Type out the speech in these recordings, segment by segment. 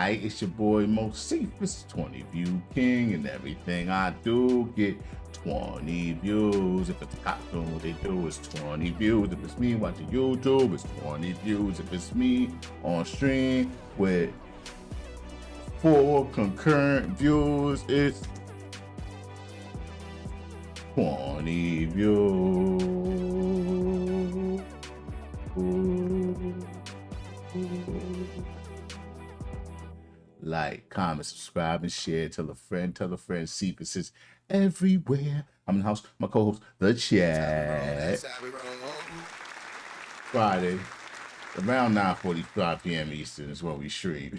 Aight, it's your boy Moseefus, 20 view king, and everything I do get 20 views. If it's a cop doing what they do, it's 20 views. If it's me watching YouTube, it's 20 views. If it's me on stream with 4 concurrent views, it's 20 views. Like, comment, subscribe, and share. Tell a friend, Moseefus is everywhere. I'm in the house, my co-host, the chat. Friday, around 9:45 p.m. Eastern is when we stream.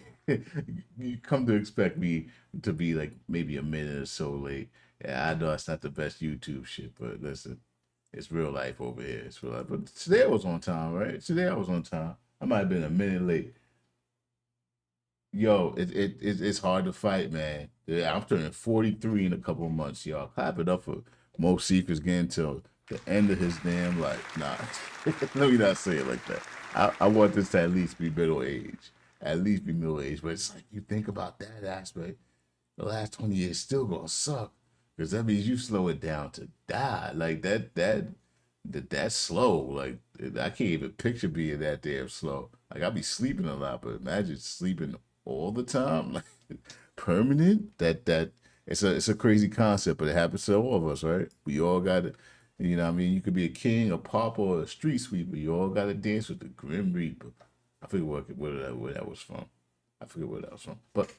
You come to expect me to be like maybe a minute or so late. Yeah, I know it's not the best YouTube shit, but listen, it's real life over here. It's real life. But today I was on time, right? Today I was on time. I might have been a minute late. Yo, it's hard to fight, man. Yeah, I'm turning 43 in a couple of months, y'all. Clap it up for Moseefus getting to the end of his damn life. Nah, let me not say it like that. I want this to at least be middle age. At least be middle age. But it's like you think about that aspect, the last 20 years still gonna suck. Because that means you slow it down to die. Like that's slow. Like I can't even picture being that damn slow. Like I'll be sleeping a lot, but imagine sleeping all the time, like permanent. That it's a crazy concept, but it happens to all of us, right? We all got to, you know what I mean? You could be a king, a pauper, or a street sweeper. You all got to dance with the Grim Reaper. I forget where that was from. I forget where that was from. But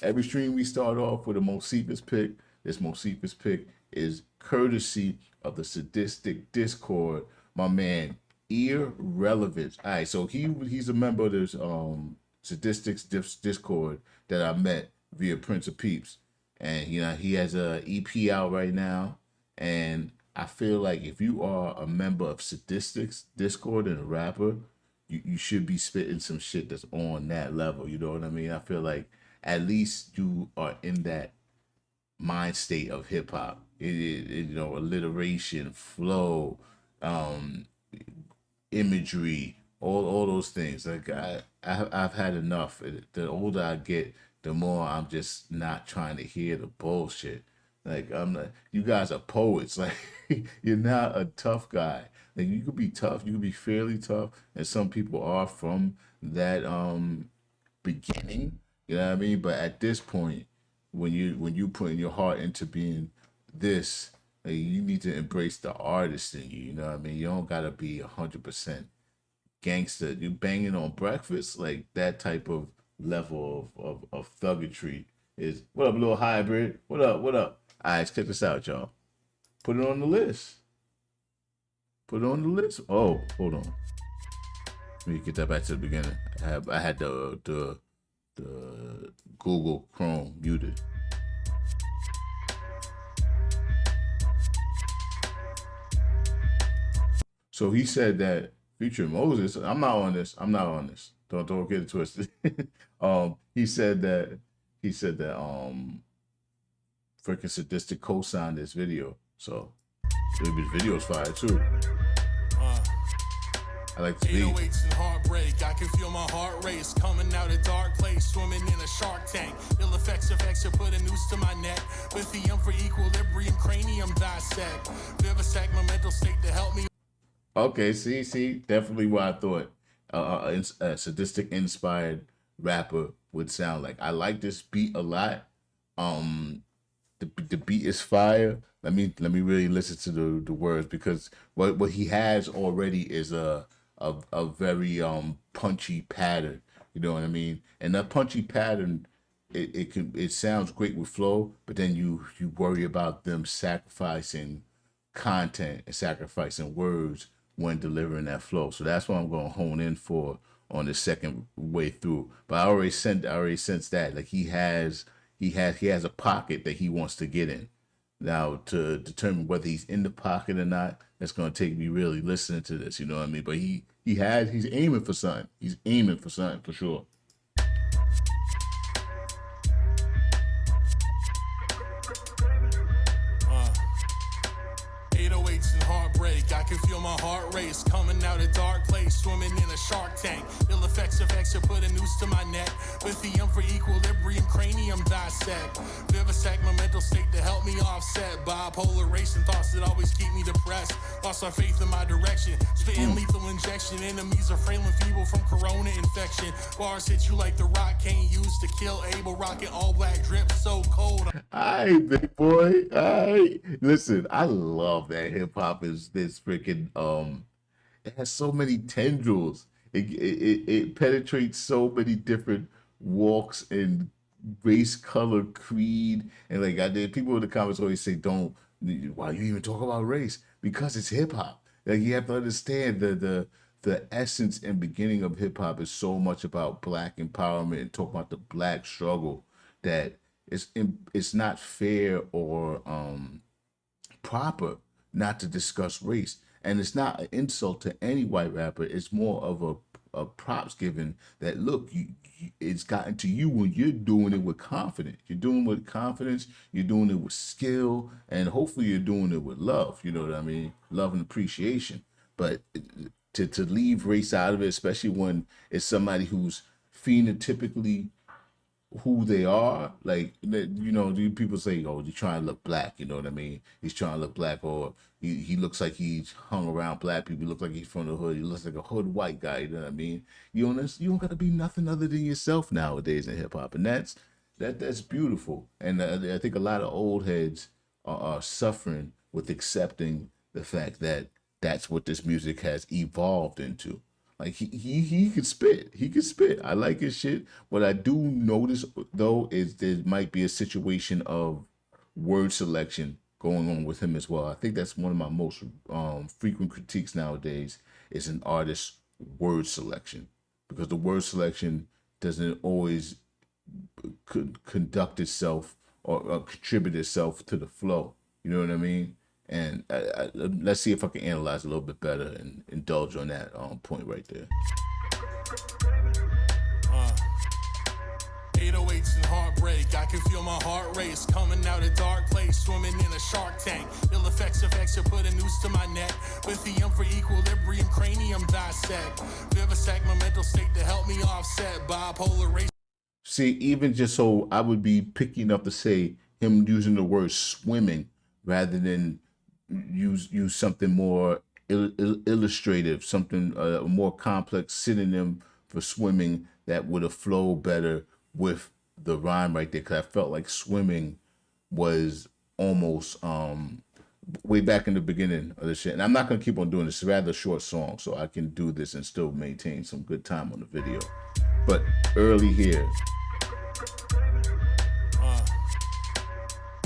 every stream we start off with a Moseefus pick. This Moseefus pick is courtesy of the Sadistik Discord. My man, EarRelevant. All right, so he's a member of this Sadistik's Discord that I met via Prince of Peeps, and you know he has a EP out right now, and I feel like if you are a member of Sadistik's Discord and a rapper, you should be spitting some shit that's on that level. You know what I mean? I feel like at least you are in that mind state of hip hop. You know, alliteration, flow, imagery, all those things. Like I've had enough. The older I get, the more I'm just not trying to hear the bullshit. Like I'm not. You guys are poets. Like you're not a tough guy. Like you could be tough. You could be fairly tough, and some people are from that beginning. You know what I mean? But at this point, when you putting your heart into being this, like, you need to embrace the artist in you. You know what I mean? You don't gotta be 100% gangster. You banging on breakfast, like that type of level of thuggetry is. What up, little hybrid? What up? What up? All right, check this out, y'all. Put it on the list. Put it on the list. Oh, hold on. Let me get that back to the beginning. I had the Google Chrome muted. So he said that featuring Moses. I'm not on this. Don't get it twisted. He said that freaking Sadistik co-signed this video. So maybe his video's fire too. I like this beat. 808s and heartbreak. I can feel my heart race coming out a dark place, swimming in a shark tank. Ill effects are put a noose to my neck. Lithium for equilibrium, cranium dissect. Vivisect my mental state to help me. Okay, see, definitely what I thought a Sadistik inspired rapper would sound like. I like this beat a lot. The beat is fire. Let me really listen to the words, because what he has already is a very punchy pattern. You know what I mean? And that punchy pattern, it sounds great with flow, but then you worry about them sacrificing content and sacrificing words when delivering that flow. So that's what I'm going to hone in for on the second way through. But I already sensed that, like he has a pocket that he wants to get in. Now, to determine whether he's in the pocket or not, that's going to take me really listening to this. You know what I mean? But he's aiming for something. He's aiming for something for sure. 808s and heartbreak. I can feel my heart race coming out a dark place, place, swimming in a shark tank. Ill effects of X put a noose to my neck. Lithium for equilibrium, cranium dissect. Vivisect my mental state to help me offset. Bipolar racing thoughts that always keep me depressed. Lost my faith in my direction. Spitting lethal injection. Enemies are frail and feeble from corona infection. Bars hit you like the rock can't use to kill Abel. Rocking all black drip so cold. Alright, big boy. Alright. Listen, I love that hip hop is this freaking it has so many tendrils. It penetrates so many different walks and race, color, creed, and like I did. People in the comments always say, "Don't why you even talk about race?" Because it's hip hop. Like you have to understand the essence and beginning of hip hop is so much about black empowerment and talk about the black struggle that it's not fair or proper not to discuss race. And it's not an insult to any white rapper. It's more of a props given that, look, it's gotten to you when you're doing it with confidence. You're doing it with confidence. You're doing it with skill. And hopefully you're doing it with love. You know what I mean? Love and appreciation. But to leave race out of it, especially when it's somebody who's phenotypically who they are, like, you know, people say, oh, you're trying to look black, you know what I mean? He's trying to look black, or he looks like he's hung around black people. He looks like he's from the hood. He looks like a hood white guy, you know what I mean? You don't got to be nothing other than yourself nowadays in hip hop, and that's beautiful. And I think a lot of old heads are suffering with accepting the fact that that's what this music has evolved into. Like he could spit. He could spit. I like his shit. What I do notice though is there might be a situation of word selection going on with him as well. I think that's one of my most frequent critiques nowadays is an artist's word selection, because the word selection doesn't always conduct itself or contribute itself to the flow. You know what I mean? And let's see if I can analyze a little bit better and indulge on that point right there. 808s and heartbreak, I can feel my heart race. Coming out a dark place, swimming in a shark tank. Ill effects of X put a noose to my neck. Lithium for equilibrium, cranium dissect. Vivisect my mental state to help me offset. Bipolar race. See, even just so I would be picky enough to say him using the word swimming rather than use something more illustrative, something a more complex synonym for swimming that would have flowed better with the rhyme right there. Because I felt like swimming was almost way back in the beginning of the shit. And I'm not gonna keep on doing this. It's rather a short song, so I can do this and still maintain some good time on the video. But early here.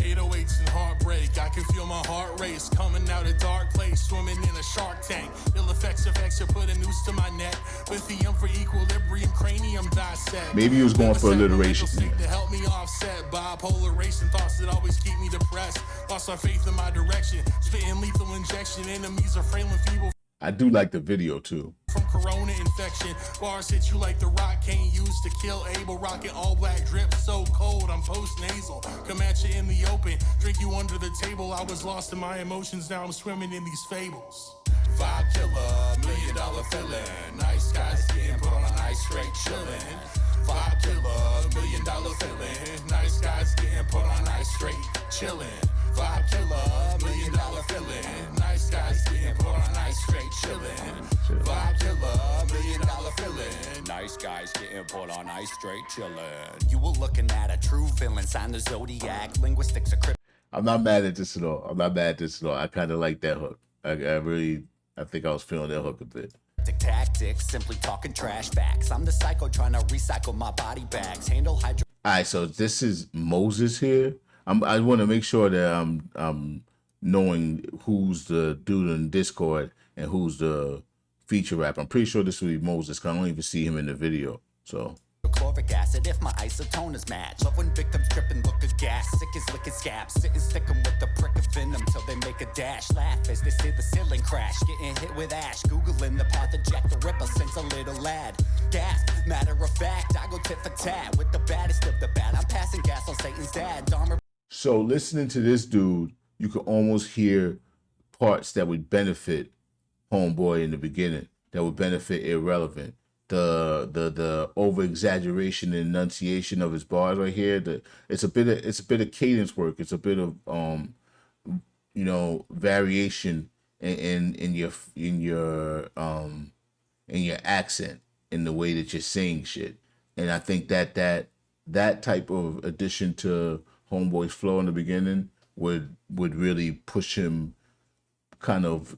808s and heartbreak, I can feel my heart race. Coming out a dark place, swimming in a shark tank. Ill effects of X put a noose to my neck. Lithium for equilibrium, cranium dissect. Maybe he was going for alliteration. To help me offset bipolar racing thoughts that always keep me depressed. Lost my faith in my direction. Spitting lethal injection. Enemies are frail and feeble. I do like the video too. From corona infection, bars hit you like the rock can't use to kill Abel. Rocking all black drip so cold, I'm post nasal. Come at you in the open, drink you under the table. I was lost in my emotions, now I'm swimming in these fables. Vibe killer, $1 million feeling. Nice guys getting put on ice, straight chillin'. Vibe killer, $1 million feeling. Nice guys getting put on ice, straight chillin'. Vibe killer, $1 million feeling. Nice guys getting put on ice, straight chillin'. Vibe killer, $1 million feeling. Nice guys getting put on ice, straight chillin'. You were looking at a true villain, sign the zodiac. Linguistics are cryptic. I'm not mad at this at all. I'm not mad at this at all. I kind of like that hook. I think I was feeling that hook a bit. Tactics, simply talking trash facts. I'm the psycho trying to recycle my body bags. Handle hydro. All right, so this is Moses here. I want to make sure that I'm knowing who's the dude in Discord and who's the feature rapper. I'm pretty sure this will be Moses, because I don't even see him in the video. So. Chloric acid if my isotoners match. Love when victims tripping, look at gas. Sick as licking scabs, sitting sticking with the prick of venom till they make a dash. Laugh as they see the ceiling crash, getting hit with ash. Googling the path of Jack the Ripper since a little lad. Gasp, matter of fact, I go tit for tat with the baddest of the bad. I'm passing gas on Satan's dad. Dahmer. So listening to this dude, you could almost hear parts that would benefit Homeboy in the beginning. that would benefit Irrelevant. The over exaggeration and enunciation of his bars right here. It's a bit of cadence work. It's a bit of variation in your accent, in the way that you're saying shit. And I think that type of addition to Homeboy's flow in the beginning would really push him kind of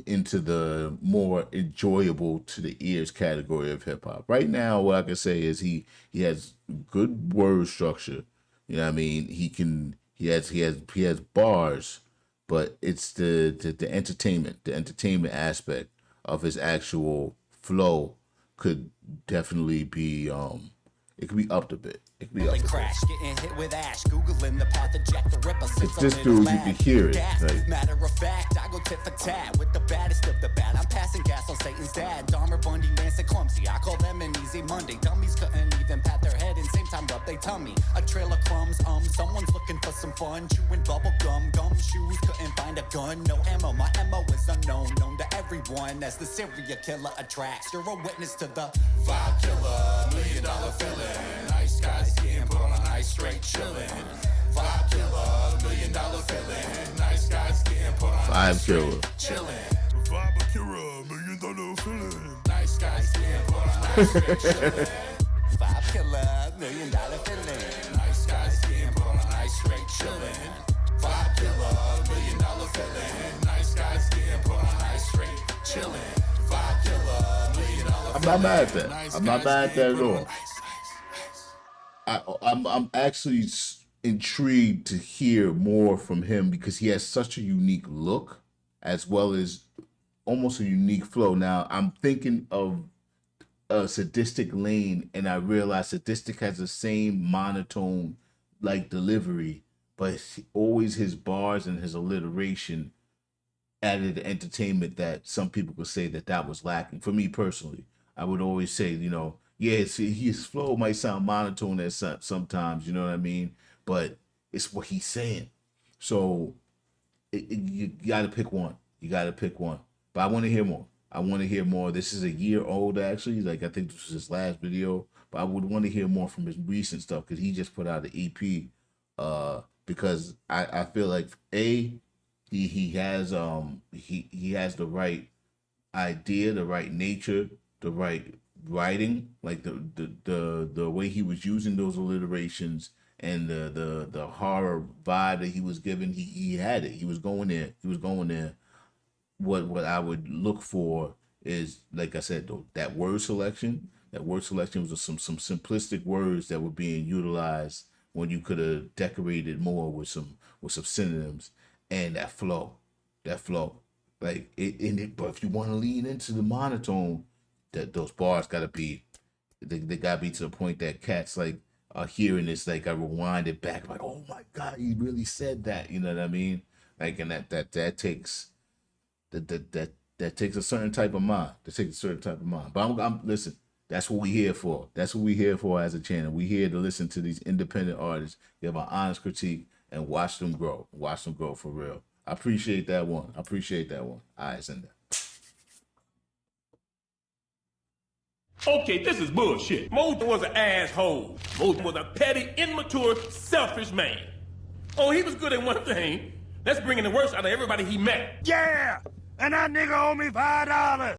into the more enjoyable to the ears category of hip hop. Right now, what I can say is he has good word structure. You know what I mean? He has bars, but it's the entertainment aspect of his actual flow could definitely be it could be upped a bit. It could be upped a crash, getting hit with ash, Googling the path of Jack the Ripper. It's this dude, you can hear it. Like, matter of fact, I go tit for tat with the baddest of the bad. I'm passing gas on Satan's dad. Dahmer, Bundy, Manson, clumsy. I call them an easy Monday. Dummies couldn't even pat their head and same time rub they tummy. A trail of crumbs, someone's looking for some fun. Chewing bubble gum, gum shoes, couldn't find a gun. No ammo, my ammo is unknown, known to everyone as the serial killer attracts. You're a witness to the vibe killer, $1 million feeling. Nice guys getting put on a nice straight chillin'. Vibe killer, $1 million feeling. Nice guys getting put on a nice straight chillin'. Vibe killer, $1 million feeling. Nice guys getting put on a nice straight chillin'. vibe killer, $1 million feeling. Nice guys getting put on a nice straight chillin'. Vibe killer, $1 million feeling. Nice guys getting put on a nice straight chillin'. Vibe killer, $1 million feeling. I'm not mad at that. I'm not mad at that at all. I'm actually intrigued to hear more from him because he has such a unique look as well as almost a unique flow. Now, I'm thinking of Sadistik Lane, and I realize Sadistik has the same monotone like delivery, but always his bars and his alliteration added the entertainment that some people could say that was lacking. For me personally, I would always say, yeah, his flow might sound monotone at sometimes, you know what I mean? But it's what he's saying. So you got to pick one. You got to pick one. But I want to hear more. This is a year old, actually. Like, I think this was his last video. But I would want to hear more from his recent stuff because he just put out an EP. Because I feel like, he has the right idea, the right nature, the right writing, like the way he was using those alliterations and the horror vibe that he was giving, he had it. He was going there. What I would look for is, like I said, that word selection. That word selection was some simplistic words that were being utilized when you could have decorated more with some synonyms, and that flow. Like but if you want to lean into the monotone, that those bars gotta be, they gotta be to the point that cats like are hearing this, like I rewind it back, like, oh my God, he really said that, you know what I mean? Like, and that takes that takes a certain type of mind. But I'm listen, that's what we here for. That's what we here for as a channel. We here to listen to these independent artists, give an honest critique, and watch them grow. Watch them grow for real. I appreciate that one. All right, send that. Okay, this is bullshit. Mose was an asshole. Mose was a petty, immature, selfish man. Oh, he was good at one thing. That's bringing the worst out of everybody he met. Yeah! And that nigga owe me $5.